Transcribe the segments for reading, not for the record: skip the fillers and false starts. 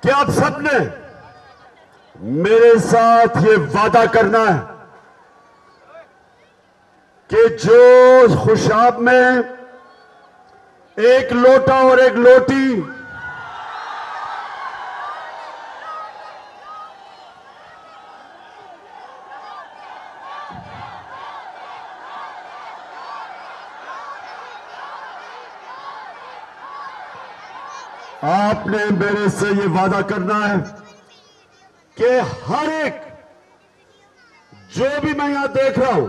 कि आप सबने मेरे साथ ये वादा करना है कि जो खुशाब में एक लोटा और एक लोटी आपने मेरे से ये वादा करना है कि हर एक जो भी मैं यहां देख रहा हूं,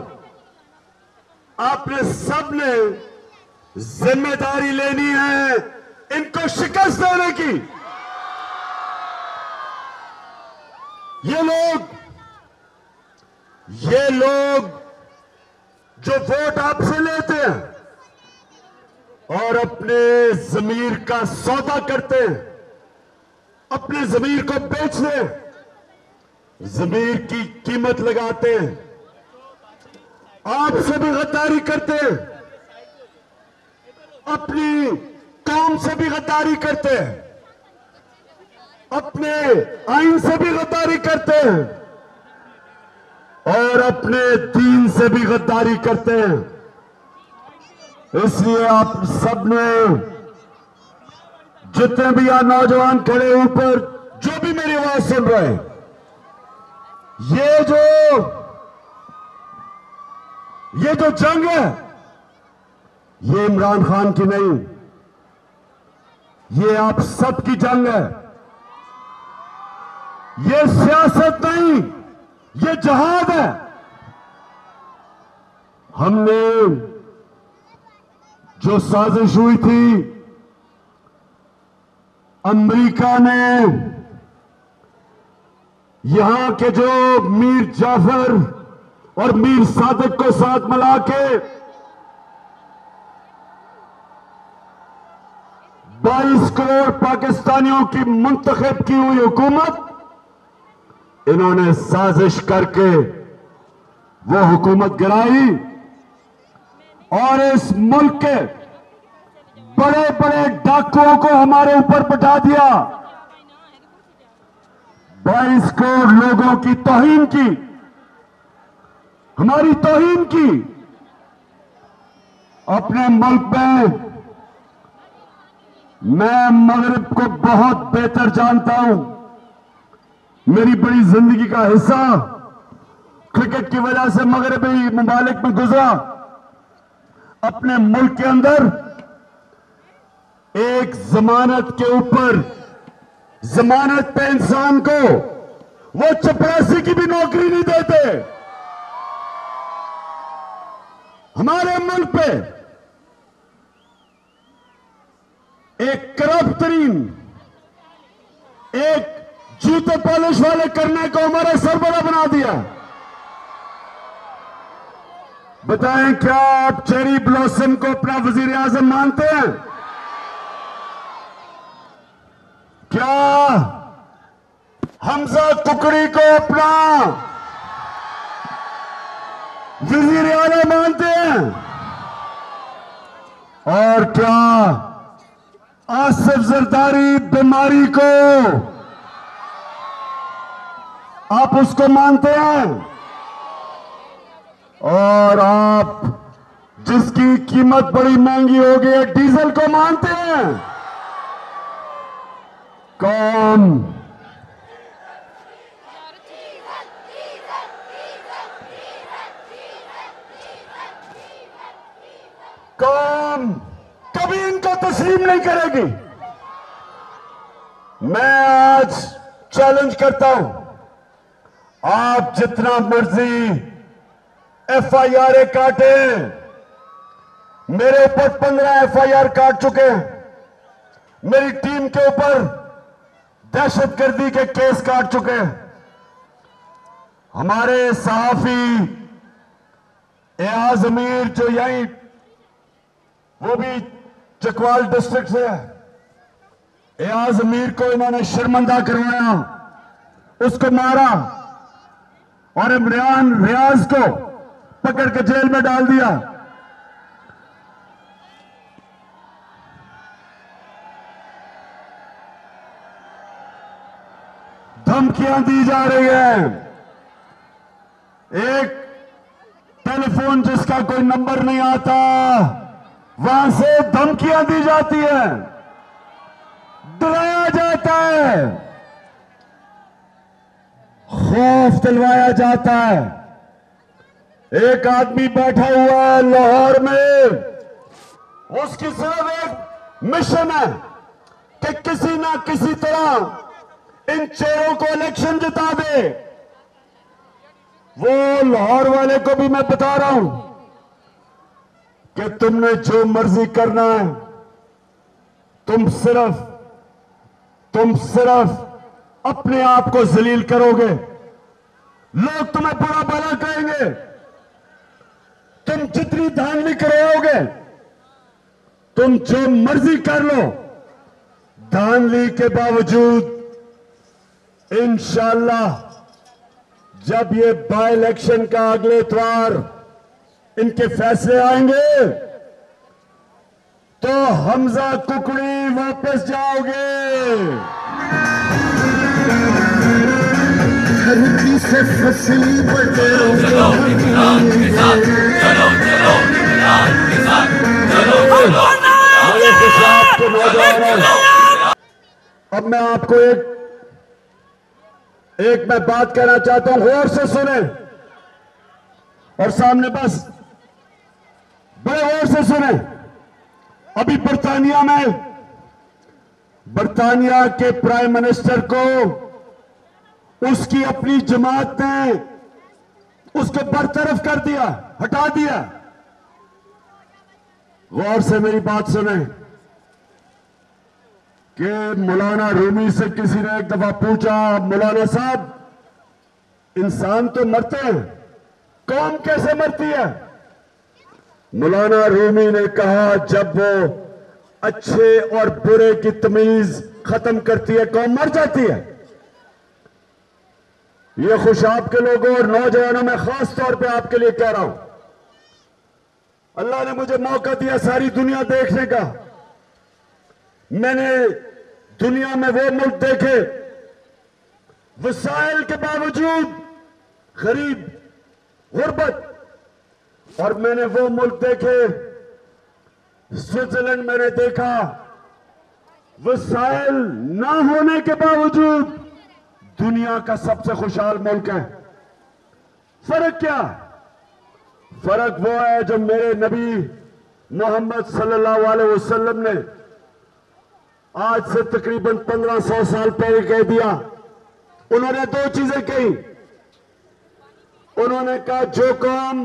आपने सबने जिम्मेदारी लेनी है इनको शिकस्त देने की। ये लोग जो वोट आपसे लेते हैं और अपने जमीर का सौदा करते हैं, अपने जमीर को बेचते हैं, जमीर की कीमत लगाते हैं, आपसे भी गद्दारी करते हैं, अपनी कौम से भी गद्दारी करते हैं, अपने आइन से भी गद्दारी करते हैं और अपने दीन से भी गद्दारी करते हैं। इसलिए आप सबने, जितने भी यहां नौजवान खड़े ऊपर, जो भी मेरी आवाज सुन रहे हैं, ये जो जंग है, ये इमरान खान की नहीं, ये आप सबकी जंग है। ये सियासत नहीं, ये जहाद है। हमने जो साजिश हुई थी, अमेरिका ने यहां के जो मीर जाफर और मीर सादिक को साथ मिला के 22 करोड़ पाकिस्तानियों की मुंतखब की हुई हुकूमत, इन्होंने साजिश करके वो हुकूमत गिराई और इस मुल्क के बड़े बड़े डाकुओं को हमारे ऊपर बिठा दिया। 22 करोड़ लोगों की तौहीन की, हमारी तौहीन की। अपने मुल्क में मैं मगरिब को बहुत बेहतर जानता हूं। मेरी बड़ी जिंदगी का हिस्सा क्रिकेट की वजह से मगरबी ममालिक में गुजरा। अपने मुल्क के अंदर एक जमानत के ऊपर, जमानत पे इंसान को वो चपरासी की भी नौकरी नहीं देते। हमारे मुल्क पे एक करप्ट तरीन, एक जूते पॉलिश वाले करने को हमारा सरबरा बना दिया। बताएं, क्या आप चेरी ब्लॉसम को अपना वजीर आजम मानते हैं? क्या हमजा कुकड़ी को अपना वजीर आला मानते हैं? और क्या आसिफ जरदारी बीमारी को आप उसको मानते हैं? और आप जिसकी कीमत बड़ी महंगी हो गई है, डीजल को मानते हैं? कौन कभी इनको तस्लीम नहीं करेगी। मैं आज चैलेंज करता हूं, आप जितना मर्जी FIR काटे, मेरे ऊपर 15 FIR काट चुके हैं, मेरी टीम के ऊपर दहशतगर्दी के केस काट चुके हैं। हमारे सहाफी एयाज अमीर जो यहीं, वो भी चकवाल डिस्ट्रिक्ट से है, एयाज अमीर को इन्होंने शर्मिंदा करवाया, उसको मारा और इमरान रियाज को पकड़ के जेल में डाल दिया। धमकियां दी जा रही है। एक टेलीफोन जिसका कोई नंबर नहीं आता, वहां से धमकियां दी जाती है, डराया जाता है, खौफ दिलवाया जाता है। एक आदमी बैठा हुआ है लाहौर में, उसकी सिर्फ एक मिशन है कि किसी ना किसी तरह इन चेहरों को इलेक्शन जिता दे। वो लाहौर वाले को भी मैं बता रहा हूं कि तुमने जो मर्जी करना है, तुम सिर्फ अपने आप को जलील करोगे। लोग तुम्हें बुरा भला कहेंगे, तुम जितनी धांधली कराओगे, तुम जो मर्जी कर लो, धांधली के बावजूद इंशाअल्लाह जब ये बाय इलेक्शन का अगले इतवार इनके फैसले आएंगे तो हमजा कुकड़ी वापस जाओगे। धरती से फसली बटेरों चलो इमरान के साथ, चलो चलो इमरान के साथ, चलो चलो। अब मैं आपको एक मैं बात कहना चाहता हूं, गौर से सुने और सामने बस बड़े गौर से सुने। अभी बर्तानिया के प्राइम मिनिस्टर को उसकी अपनी जमात ने उसको बरतरफ कर दिया, हटा दिया। गौर से मेरी बात सुने कि मौलाना रूमी से किसी ने एक दफा पूछा, मौलाना साहब इंसान तो मरते हैं, कौम कैसे मरती है? मौलाना रूमी ने कहा जब वो अच्छे और बुरे की तमीज खत्म करती है, कौम मर जाती है। ये खुशाब के लोगों और नौजवानों में खास तौर पे आपके लिए कह रहा हूं, अल्लाह ने मुझे मौका दिया सारी दुनिया देखने का। मैंने दुनिया में वो मुल्क देखे वसाइल के बावजूद गरीब, गुर्बत, और मैंने वो मुल्क देखे, स्विट्जरलैंड मैंने देखा, वसाइल ना होने के बावजूद दुनिया का सबसे खुशहाल मुल्क है। फर्क क्या? फर्क वो है जो मेरे नबी मोहम्मद सल्लल्लाहु अलैहि वसल्लम ने आज से तकरीबन 1500 साल पहले कह दिया। उन्होंने दो चीजें कही। उन्होंने कहा जो कौम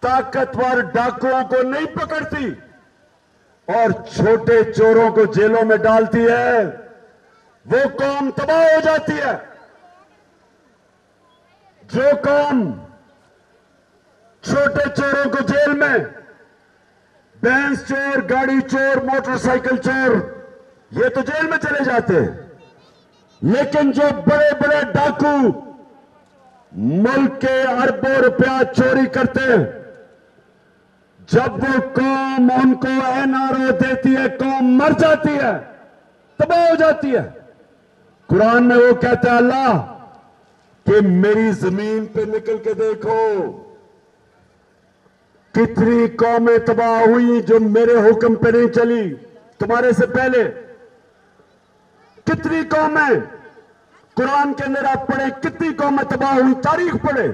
ताकतवर डाकुओं को नहीं पकड़ती और छोटे चोरों को जेलों में डालती है, वो कौम तबाह हो जाती है। जो कौम छोटे चोरों को जेल में, भैंस चोर, गाड़ी चोर, मोटरसाइकिल चोर, ये तो जेल में चले जाते हैं, लेकिन जो बड़े बड़े डाकू मुल्क के अरबों रुपया चोरी करते हैं, जब वो कौम उनको एनआरओ देती है, कौम मर जाती है, तबाह हो जाती है। कुरान में वो कहता है अल्लाह कि मेरी जमीन पे निकल के देखो कितनी कौमें तबाह हुई जो मेरे हुक्म पे नहीं चली। तुम्हारे से पहले कितनी कौमें, कुरान के अंदर आप पढ़े कितनी कौमें तबाह हुई, तारीख पढ़े।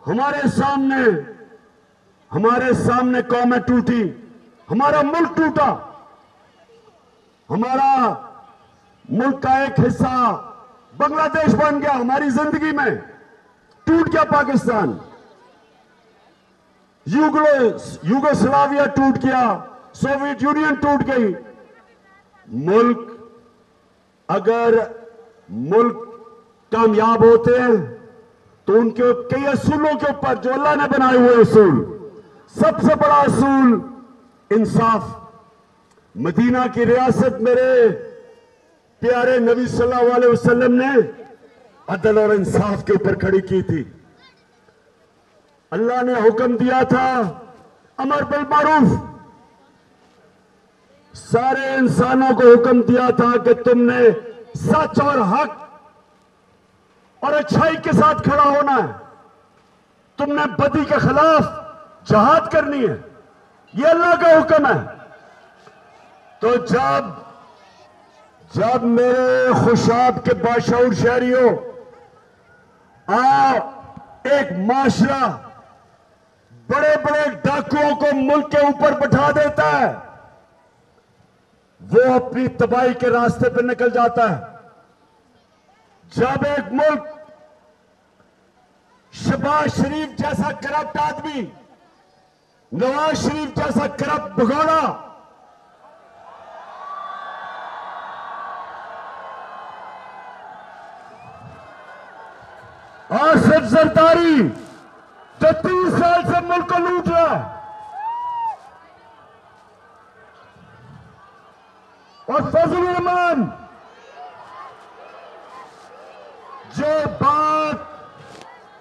हमारे सामने कौमें टूटी, हमारा मुल्क टूटा, हमारा मुल्क का एक हिस्सा बांग्लादेश बन गया, हमारी जिंदगी में टूट गया पाकिस्तान, यूगोस्लाविया टूट गया, सोवियत यूनियन टूट गई। अगर मुल्क कामयाब होते हैं तो उनके कई असूलों के ऊपर जो अल्लाह ने बनाए हुए असूल, सबसे बड़ा असूल इंसाफ। मदीना की रियासत मेरे प्यारे नबी सल्लल्लाहु अलैहि वसल्लम ने अदल और इंसाफ के ऊपर खड़ी की थी। अल्लाह ने हुक्म दिया था अमर बिल मारूफ, सारे इंसानों को हुक्म दिया था कि तुमने सच और हक और अच्छाई के साथ खड़ा होना है, तुमने बदी के खिलाफ जहाद करनी है, यह अल्लाह का हुक्म है। तो जब मेरे खुशाब के बाशऊर शहरियों एक माशरा बड़े बड़े डाकुओं को मुल्क के ऊपर बैठा देता है, वो अपनी तबाही के रास्ते पर निकल जाता है। जब एक मुल्क शहबाज शरीफ जैसा करप्ट आदमी, नवाज शरीफ जैसा करप्ट भगोड़ा आसिफ जरदारी जो 30 साल से मुल्क को लूट रहा है, और फजलुर रहमान जो बात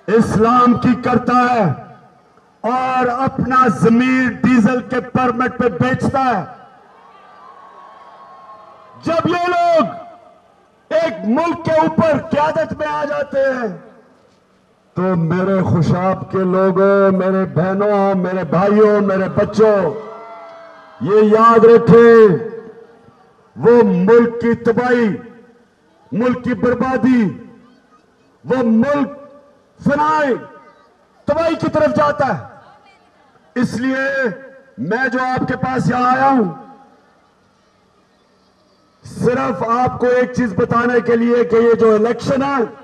इस्लाम की करता है और अपना जमीन डीजल के परमिट पे बेचता है, जब ये लोग एक मुल्क के ऊपर क़यादत में आ जाते हैं, तो मेरे खुशाब के लोगों, मेरे बहनों, मेरे भाइयों, मेरे बच्चों, ये याद रखें, वो मुल्क की तबाही, मुल्क की बर्बादी, वो मुल्क फनाई तबाही की तरफ जाता है। इसलिए मैं जो आपके पास यहां आया हूं, सिर्फ आपको एक चीज बताने के लिए कि ये जो इलेक्शन है,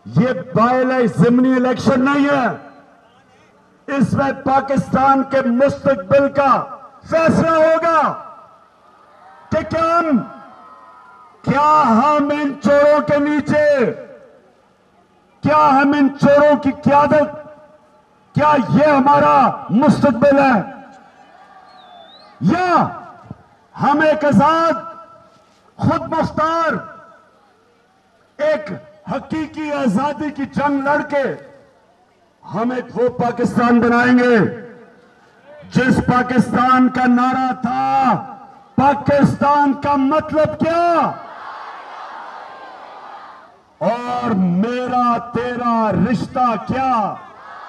ये बाय ज़िमनी इलेक्शन नहीं है। इसमें पाकिस्तान के मुस्तकबिल का फैसला होगा कि क्या हम इन चोरों के नीचे, क्या हम इन चोरों की क़यादत, क्या ये हमारा मुस्तकबिल है, या हम एक आजाद, खुद मुख्तार, एक हकीकी आजादी की जंग लड़के हम एक वो पाकिस्तान बनाएंगे जिस पाकिस्तान का नारा था, पाकिस्तान का मतलब क्या, और मेरा तेरा रिश्ता क्या।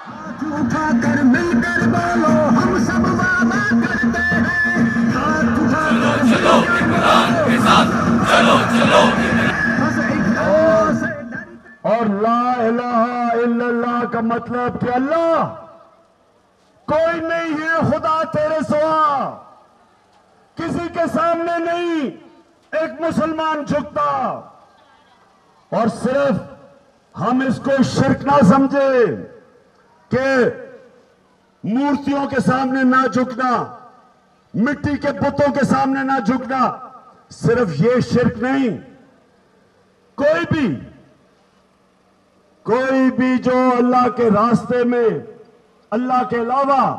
हाथ उठाकर मिलकर बोलो, हम सब वादा करते हैं। हाथ उठाकर चलो इमरान के साथ, चलो और ला इलाहा इल्लल्लाह का मतलब कि अल्लाह कोई नहीं है, खुदा तेरे सिवा किसी के सामने नहीं एक मुसलमान झुकता। और सिर्फ हम इसको शिर्क ना समझे कि मूर्तियों के सामने ना झुकना, मिट्टी के बुतों के सामने ना झुकना, सिर्फ ये शिर्क नहीं, कोई भी जो अल्लाह के रास्ते में अल्लाह के अलावा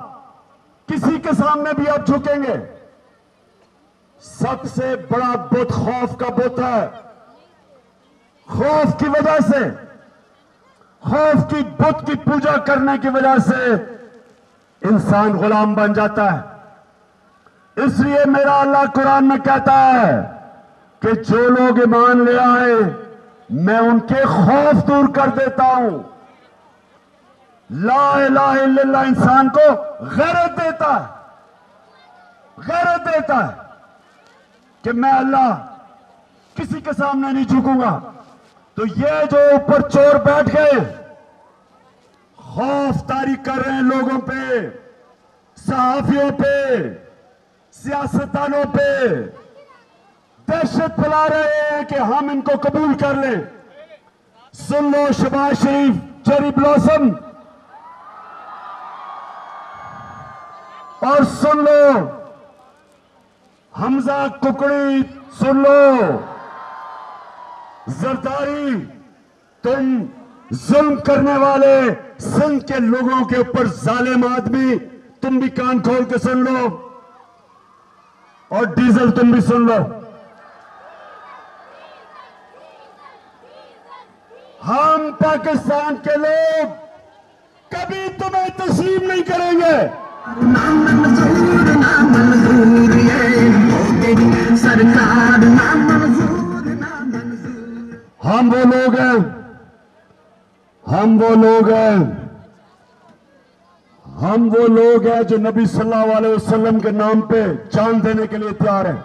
किसी के सामने भी आप झुकेंगे, सबसे बड़ा बुत खौफ का बुत है। खौफ की वजह से, खौफ की बुत की पूजा करने की वजह से इंसान गुलाम बन जाता है। इसलिए मेरा अल्लाह कुरान में कहता है कि जो लोग ईमान ले आए, मैं उनके खौफ दूर कर देता हूं। ला इलाहा इल्लल्लाह इंसान को गैरत देता है, गैरत देता है कि मैं अल्लाह किसी के सामने नहीं झुकूंगा। तो ये जो ऊपर चोर बैठ गए, खौफ तारी कर रहे हैं लोगों पे, सहाफियों पे, सियासतदानों पे, दहशत फैला रहे हैं कि हम इनको कबूल कर लें। सुन लो शहबाज शरीफ चेरी ब्लॉसम, और सुन लो हमजा कुकड़ी, सुन लो जरदारी, तुम जुल्म करने वाले सिंध के लोगों के ऊपर जालिम आदमी, तुम भी कान खोल के सुन लो, और डीजल तुम भी सुन लो। हम पाकिस्तान के लोग कभी तुम्हें तस्लीम नहीं करेंगे। हम वो लोग हैं, हम वो लोग हैं, हम वो लोग हैं जो नबी सल्लल्लाहु अलैहि वसल्लम के नाम पे जान देने के लिए तैयार हैं।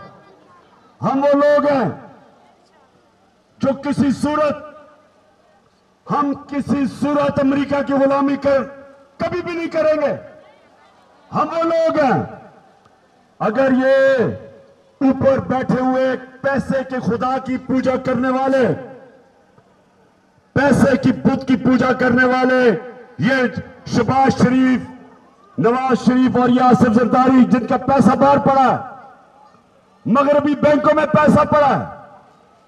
हम वो लोग हैं जो किसी सूरत अमेरिका की गुलामी कर कभी भी नहीं करेंगे। हम वो लोग हैं, अगर ये ऊपर बैठे हुए पैसे के खुदा की पूजा करने वाले, पैसे की बुत की पूजा करने वाले, ये शहबाज शरीफ, नवाज शरीफ और यासिर जरदारी, जिनका पैसा बाहर पड़ा है, मगरबी बैंकों में पैसा पड़ा है,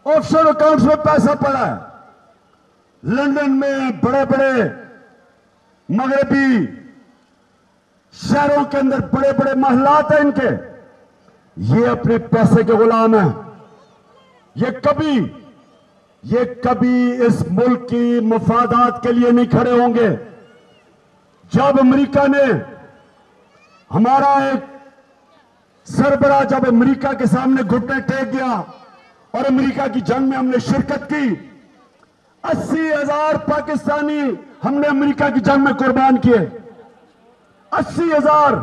ऑफशोर अकाउंट्स में पैसा पड़ा है, लंदन में बड़े बड़े मगरबी शहरों के अंदर बड़े बड़े महलात हैं इनके, ये अपने पैसे के गुलाम हैं। ये कभी इस मुल्क की मफादात के लिए नहीं खड़े होंगे। जब अमेरिका ने, हमारा एक सरबराह जब अमेरिका के सामने घुटने टेक गया और अमेरिका की जंग में हमने शिरकत की, 80,000 पाकिस्तानी हमने अमेरिका की जंग में कुर्बान किए। 80,000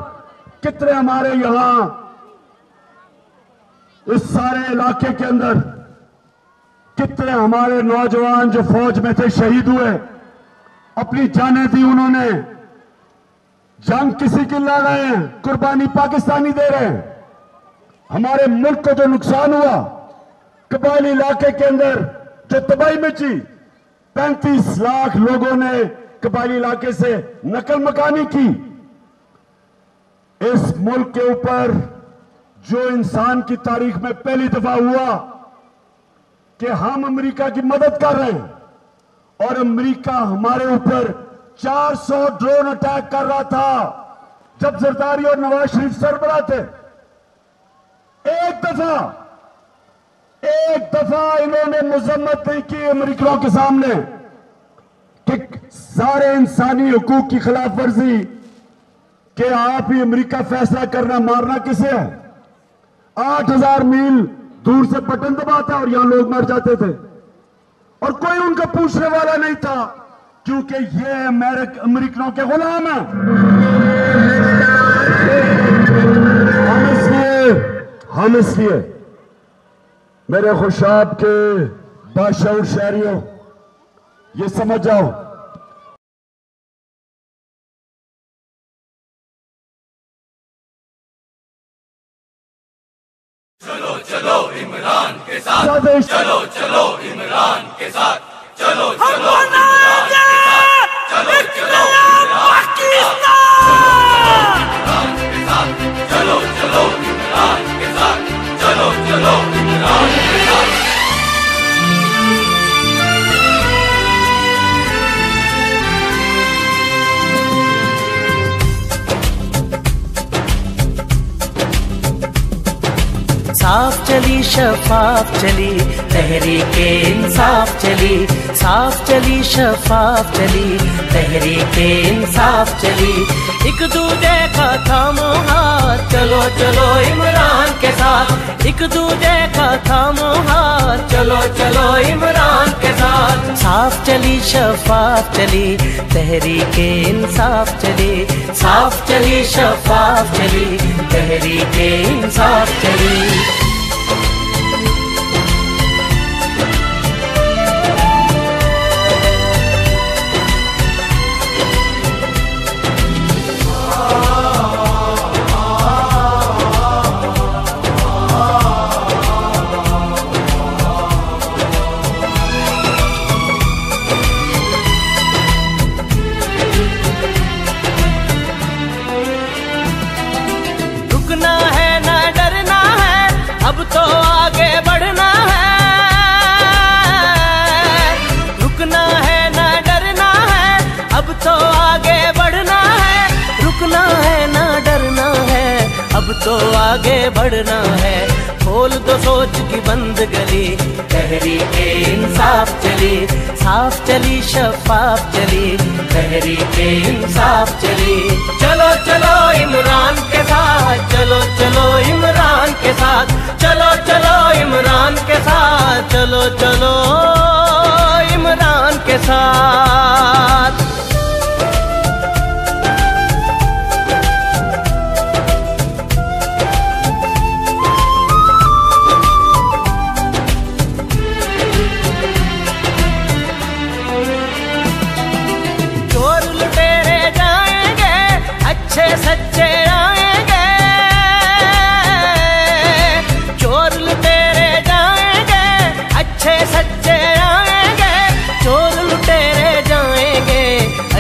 कितने हमारे यहां इस सारे इलाके के अंदर कितने हमारे नौजवान जो फौज में थे शहीद हुए, अपनी जानें दी उन्होंने। जंग किसी की लड़ रहे हैं, कुर्बानी पाकिस्तानी दे रहे हैं। हमारे मुल्क को जो नुकसान हुआ, कबायली इलाके के अंदर जो तबाही मची, 35 लाख लोगों ने कबायली इलाके से नकल मकानी की। इस मुल्क के ऊपर जो इंसान की तारीख में पहली दफा हुआ कि हम अमेरिका की मदद कर रहे हैं और अमेरिका हमारे ऊपर 400 ड्रोन अटैक कर रहा था जब जरदारी और नवाज शरीफ सरबराह थे। एक दफा इन्होंने मजम्मत नहीं की अमेरिकियों के सामने कि सारे इंसानी हुकूक की खिलाफ वर्जी, कि आप ही अमेरिका फैसला करना मारना किसे है। 8,000 मील दूर से बटन दबाता और यहां लोग मर जाते थे और कोई उनका पूछने वाला नहीं था, क्योंकि ये अमेरिकनों के गुलाम हैं। हम इसलिए मेरे खुशाब के बाशऊर शहरियों, ये समझ जाओ, चलो चलो इमरान के साथ, चलो चलो इमरान के साथ, चलो चलो इमरान के साथ, चलो चलो इमरान के साथ, चलो चलो इमरान के साथ, चलो चलो इमरान के साथ। साफ चली शफाफ चली तहरीके इंसाफ चली, साफ चली शफाफ चली तहरीके इंसाफ चली। एक दूजे का थामो हाथ, चलो चलो इमरान के साथ, एक दूजे का थामो हाथ, चलो चलो इमरान के साथ। साफ चली शफाफ चली तहरीके इंसाफ चली, साफ चली शफाफ चली तहरीके इंसाफ चली। अब तो आगे बढ़ना है, रुकना है ना डरना है, अब तो आगे बढ़ना है, रुकना है ना डरना है, अब तो आगे बढ़ना है। हो खोल दो सोच की बंद गली, तहरीक इंसाफ चली, साफ चली शफाफ चली, तहरीक इंसाफ चली। चलो चलो इमरान के साथ, चलो चलो इमरान के साथ, चलो चलो इमरान के साथ, चलो चलो इमरान के साथ। सच्चे आएंगे, चोर लुटेरे जाएंगे, अच्छे सच्चे आएंगे, चोर लुटेरे जाएंगे,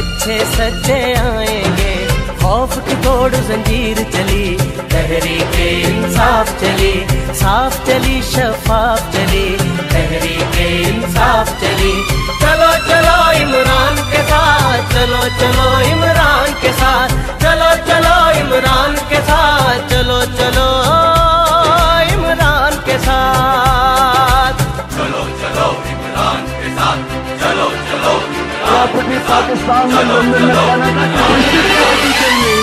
अच्छे सच्चे आएंगे। खौफ की तोड़ जंजीर चली, तहरीक इंसाफ चली, साफ चली शफाफ चली, तहरीक इंसाफ चली। चलो चलो इमरान के साथ, चलो चलो इमरान के साथ, चलो चलो इमरान के साथ, चलो चलो इमरान के साथ, चलो चलो इमरान के साथ, चलो चलो अपनी पाकिस्तान में लंदन में कनाडा की विजिट पार्टी चाहिए,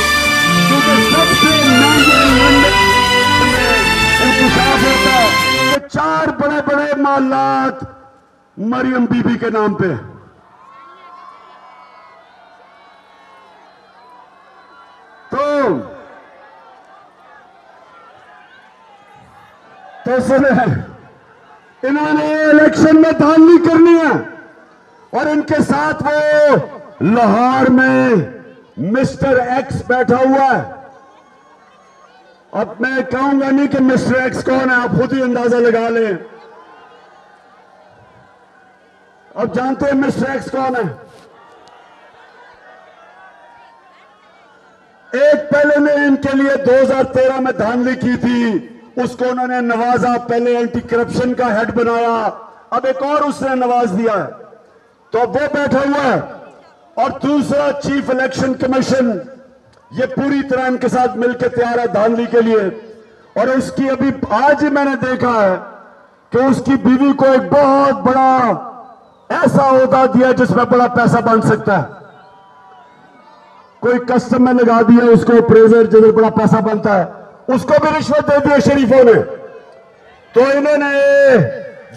क्योंकि सबसे महंगे लंदन में इंतजाम होता है कि 4 बड़े बड़े मालात मरियम बीबी के नाम पे। तो सुने, इन्होंने इलेक्शन में धांधली करनी है और इनके साथ वो लाहौर में मिस्टर एक्स बैठा हुआ है। अब मैं कहूंगा नहीं कि मिस्टर एक्स कौन है, आप खुद ही अंदाजा लगा लें। अब जानते हैं मिस्टर एक्स कौन है? एक पहले ने इनके लिए 2013 में धांधली की थी, उसको उन्होंने नवाजा, पहले एंटी करप्शन का हेड बनाया, अब एक और उसने नवाज दिया है, तो अब वो बैठा हुआ है। और दूसरा चीफ इलेक्शन कमीशन, ये पूरी तरह इनके साथ मिलकर तैयार है धांधली के लिए। और उसकी अभी आज ही मैंने देखा है कि उसकी बीवी को एक बहुत बड़ा ऐसा ओहदा दिया जिसमें बड़ा पैसा बन सकता है। कोई कस्टम में लगा दिया उसको, अप्रेजर जिधर बड़ा पैसा बनता है, उसको भी रिश्वत दे दी शरीफों ने। तो इन्होंने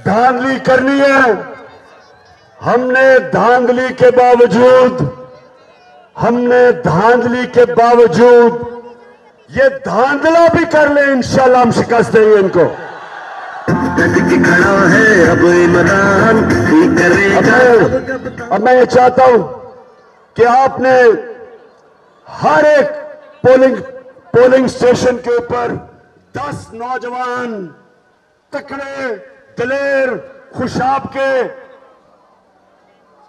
धांधली करनी है। हमने धांधली के बावजूद ये धांधला भी कर ले, इंशाल्लाह हम शिकस्त देंगे इनको। खड़ा है अब इमरान करेगा। अब मैं ये चाहता हूं कि आपने हर एक पोलिंग स्टेशन के ऊपर 10 नौजवान तकड़े दिलेर खुशाब के,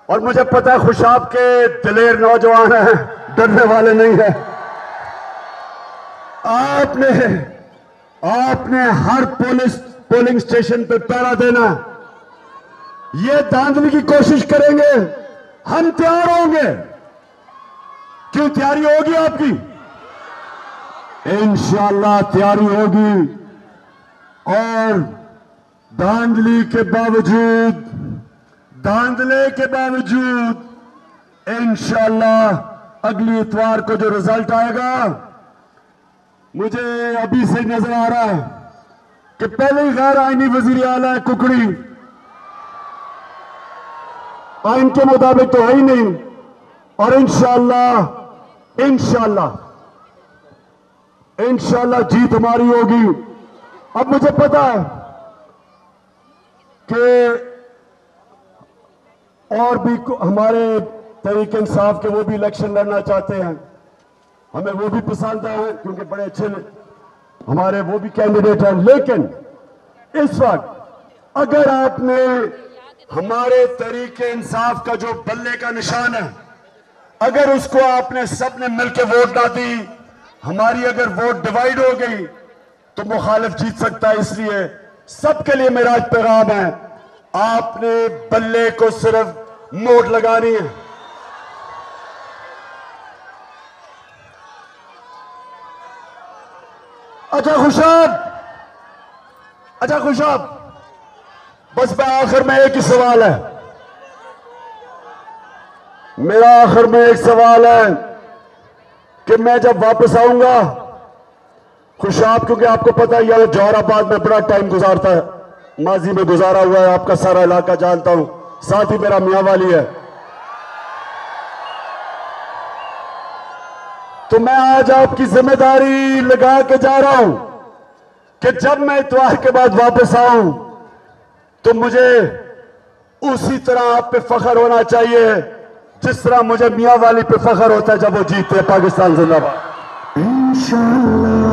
और मुझे पता है खुशाब के दिलेर नौजवान हैं, डरने वाले नहीं है। आपने हर पोलिंग स्टेशन पे पहरा देना। ये धांधली की कोशिश करेंगे, हम तैयार होंगे। क्यों तैयारी होगी आपकी? इंशाअल्लाह तैयारी होगी। और धांधले के बावजूद इंशाअल्लाह अगली इतवार को जो रिजल्ट आएगा, मुझे अभी से नजर आ रहा है कि पहले ही गैर आईनी वजीर आला है कुकड़ी, आइन के मुताबिक तो है ही नहीं। और इंशाअल्लाह जीत हमारी होगी। अब मुझे पता है कि और भी हमारे तहरीक इंसाफ के वो भी इलेक्शन लड़ना चाहते हैं, हमें वो भी पसंद है क्योंकि बड़े अच्छे हमारे वो भी कैंडिडेट हैं। लेकिन इस वक्त अगर आपने हमारे तहरीक इंसाफ का जो बल्ले का निशान है, अगर उसको आपने सबने मिलकर वोट ना दी, हमारी अगर वोट डिवाइड हो गई तो मुखालिफ जीत सकता है। इसलिए सबके लिए मेरा आज पैगाम है, आपने बल्ले को सिर्फ नोट लगानी है। अच्छा खुशाब, अच्छा खुशाब, बस मैं आखिर में एक ही सवाल है, मेरा आखिर में एक सवाल है कि मैं जब वापस आऊंगा, खुशाब, क्योंकि आपको पता है यार जौहराबाद में बड़ा टाइम गुजारता है, माजी में गुजारा हुआ है, आपका सारा इलाका जानता हूं, साथ ही मेरा मियां वाली है, तो मैं आज आपकी जिम्मेदारी लगा के जा रहा हूं कि जब मैं इतवार के बाद वापस आऊं तो मुझे उसी तरह आप पे फख्र होना चाहिए जिस तरह मुझे मियां वाली पे फख्र होता है जब वो जीतते हैं। पाकिस्तान जिंदाबाद। इंशाअल्लाह।